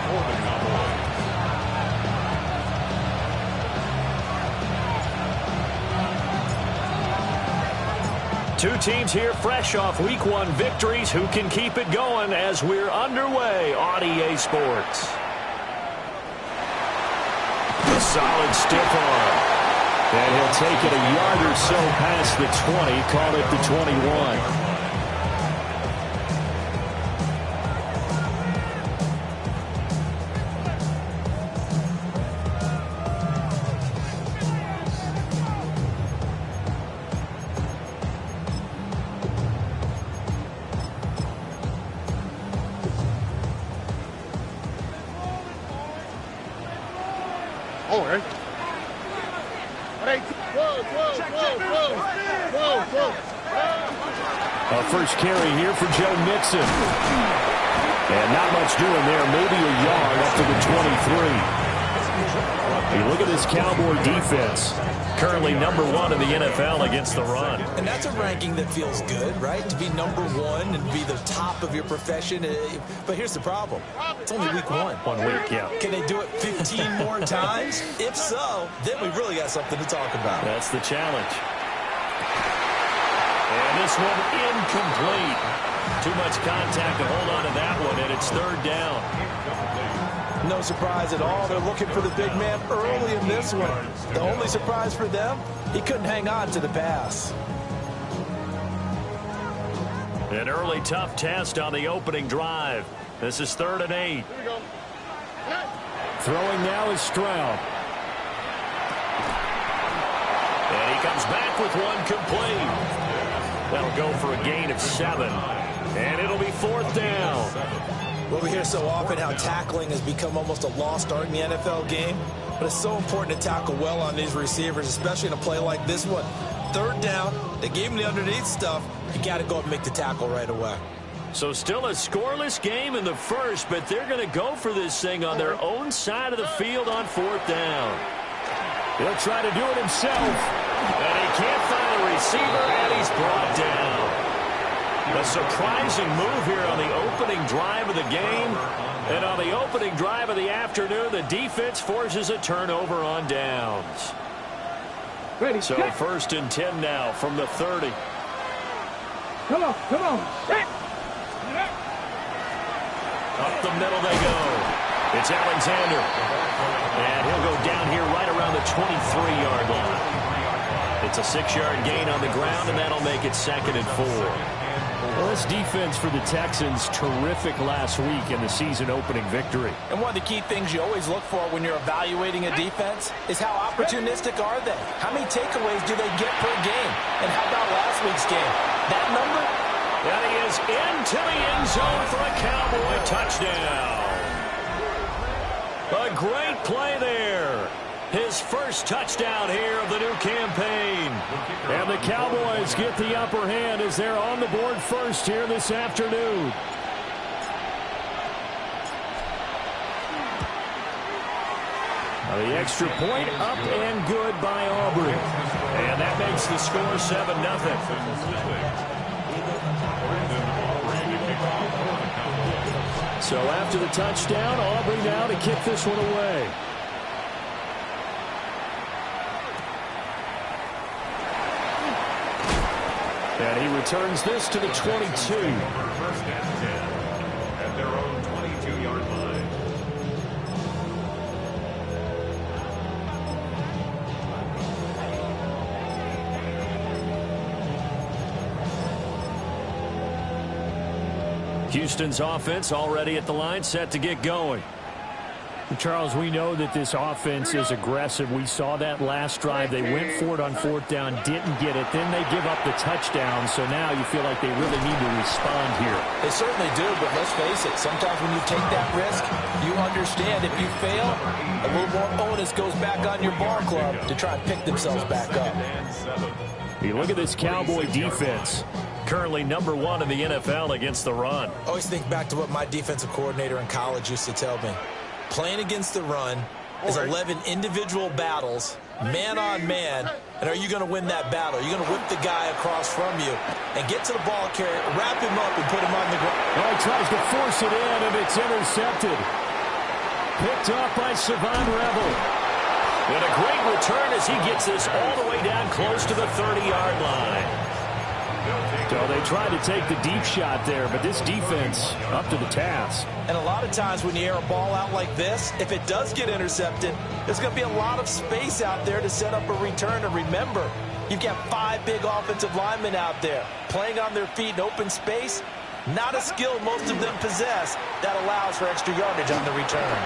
for the Cowboys. Two teams here fresh off Week 1 victories. Who can keep it going as we're underway on EA Sports? A solid stiff arm. And he'll take it a yard or so past the 20, call it the 21. First carry here for Joe Mixon. And not much doing there. Maybe a yard up to the 23. You look at this Cowboy defense. Currently #1 in the NFL against the run. And that's a ranking that feels good, right? To be #1 and be the top of your profession. But here's the problem. It's only week 1. 1 week, yeah. Can they do it 15 more times? If so, then we really got something to talk about. That's the challenge. And this one incomplete. Too much contact to hold on to that one, and it's 3rd down. No surprise at all. They're looking for the big man early in this one. The only surprise for them, he couldn't hang on to the pass. An early tough test on the opening drive. This is 3rd and 8. Throwing now is Stroud. And he comes back with one complete. That'll go for a gain of 7. And it'll be 4th down. Well, we hear so often how tackling has become almost a lost art in the NFL game. But it's so important to tackle well on these receivers, especially in a play like this one. 3rd down, they gave him the underneath stuff. You got to go and make the tackle right away. So still a scoreless game in the first, but they're going to go for this thing on their own side of the field on 4th down. He'll try to do it himself. And he can't find a receiver, and he's brought down. A surprising move here on the opening drive of the game. And on the opening drive of the afternoon, the defense forces a turnover on downs. So 1st and 10 now from the 30. Come on. Up the middle they go. It's Alexander. And he'll go down here right around the 23-yard line. It's a 6-yard gain on the ground, and that'll make it 2nd and 4. Well, this defense for the Texans, terrific last week in the season-opening victory. And one of the key things you always look for when you're evaluating a defense is how opportunistic are they? How many takeaways do they get per game? And how about last week's game? That number? And he is into the end zone for a Cowboy touchdown. A great play there. His first touchdown here of the new campaign. And the Cowboys get the upper hand as they're on the board first here this afternoon. Now the extra point up and good by Aubrey. And that makes the score 7-0. So after the touchdown, Aubrey now to kick this one away. And he returns this to the 22. 1st and 10 at their own 22-yard line. Houston's offense already at the line, set to get going. Charles, we know that this offense is aggressive. We saw that last drive. They went for it on 4th down, didn't get it. Then they give up the touchdown. So now you feel like they really need to respond here. They certainly do, but let's face it. Sometimes when you take that risk, you understand if you fail, a little more onus goes back on your ball club to try and pick themselves back up. You look at this Cowboy defense. Currently #1 in the NFL against the run. I always think back to what my defensive coordinator in college used to tell me. Playing against the run is 11 individual battles, man on man, and are you going to win that battle? You're going to whip the guy across from you and get to the ball carrier, wrap him up, and put him on the ground. Well, he tries to force it in, and it's intercepted. picked off by Savon Rebel. And a great return as he gets this all the way down close to the 30-yard line. So they tried to take the deep shot there, but this defense up to the task. And a lot of times when you air a ball out like this, if it does get intercepted, there's going to be a lot of space out there to set up a return. And remember, you've got 5 big offensive linemen out there playing on their feet in open space. Not a skill most of them possess that allows for extra yardage on the return.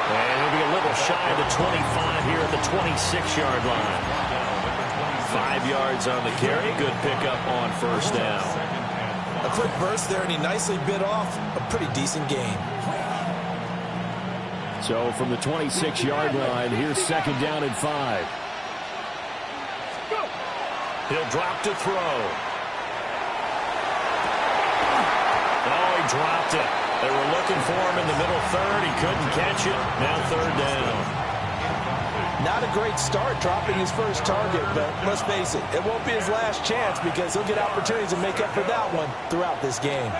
And he'll be a little shy of the 25 here at the 26-yard line. 5 yards on the carry. Good pickup on first down. A quick burst there, and he nicely bit off a pretty decent gain. So from the 26-yard line, here's second down and 5. He'll drop to throw. Oh, he dropped it. They were looking for him in the middle third. He couldn't catch it. Now third down. Not a great start dropping his first target, but let's face it, it won't be his last chance because he'll get opportunities to make up for that one throughout this game.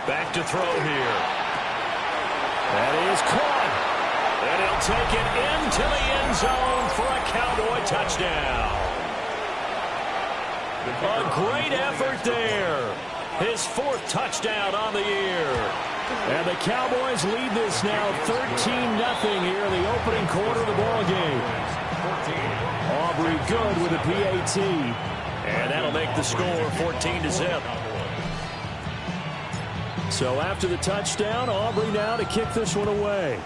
Back to throw here. That is caught. And he'll take it into the end zone for a Cowboy touchdown. A great effort there. His 4th touchdown on the year. And the Cowboys lead this now 13-0 here in the opening quarter of the ball game. Aubrey good with a PAT. And that'll make the score 14-0. So after the touchdown, Aubrey now to kick this one away.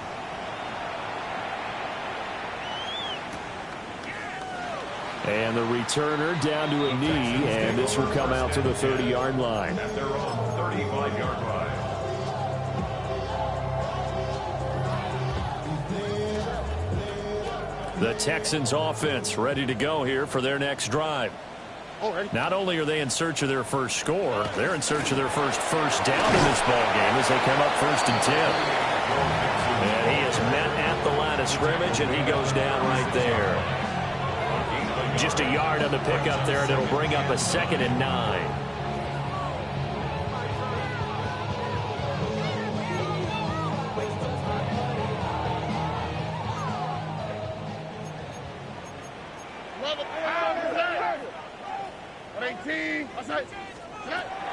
And the returner down to a knee, and this will come out to the 30-yard line. At their own 35-yard line. The Texans offense ready to go here for their next drive. Not only are they in search of their first score, they're in search of their first down in this ball game as they come up 1st and 10. And he is met at the line of scrimmage, and he goes down right there. Just a yard on the pickup there, and it'll bring up a 2nd and 9.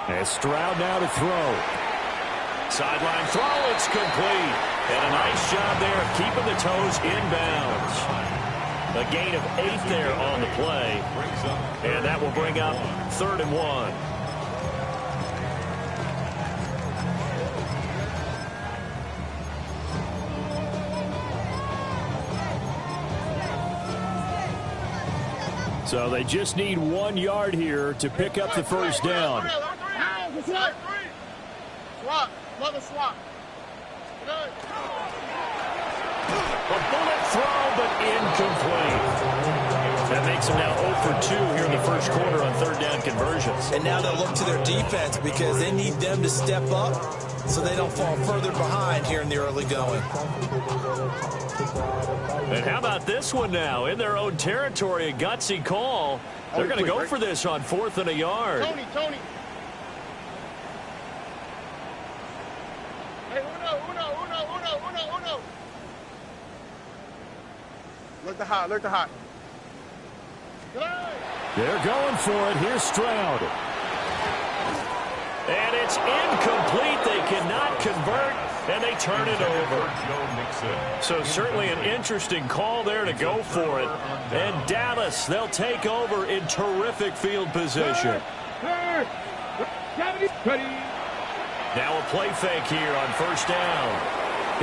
And Stroud now to throw. Sideline throw, it's complete. And a nice job there of keeping the toes inbounds. A gain of 8 there on the play. And that will bring up 3rd and 1. So they just need 1 yard here to pick up the first down. A bullet throw, but incomplete. That makes them now 0 for 2 here in the first quarter on 3rd down conversions. And now they'll look to their defense because they need them to step up so they don't fall further behind here in the early going. And how about this one now? In their own territory, a gutsy call. They're going to go for this on 4th and a yard. Tony. Hey, uno. Look the hot. They're going for it. Here's Stroud. And it's incomplete. They cannot convert, and they turn it over. So certainly an interesting call there to go for it. And Dallas, they'll take over in terrific field position. Now a play fake here on 1st down.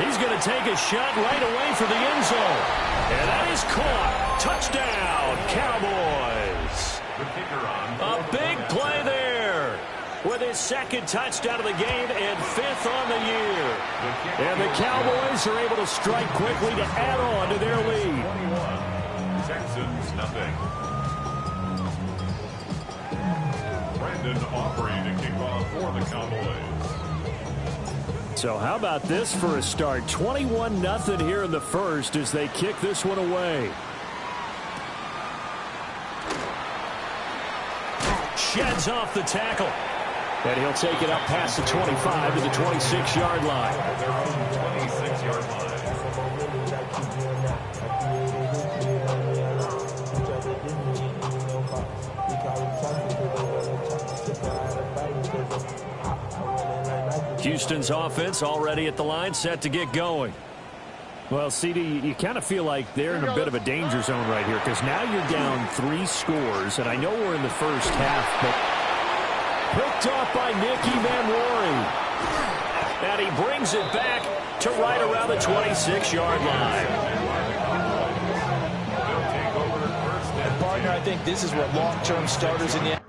He's going to take a shot right away for the end zone. And that is caught. Touchdown, Cowboys. A big play there with his 2nd touchdown of the game and 5th on the year. And the Cowboys are able to strike quickly to add on to their lead. 21, Texans nothing. Brandon Aubrey to kick off for the Cowboys. So how about this for a start? 21-0 here in the first as they kick this one away. Sheds off the tackle. And he'll take it up past the 25 to the 26-yard line. Their own 26-yard line. Houston's offense already at the line, set to get going. Well, CD, you kind of feel like they're in a bit of a danger zone right here because now you're down 3 scores, and I know we're in the first half, but Picked off by Nicky Manwari. And he brings it back to right around the 26-yard line. And partner, I think this is what long-term starters in the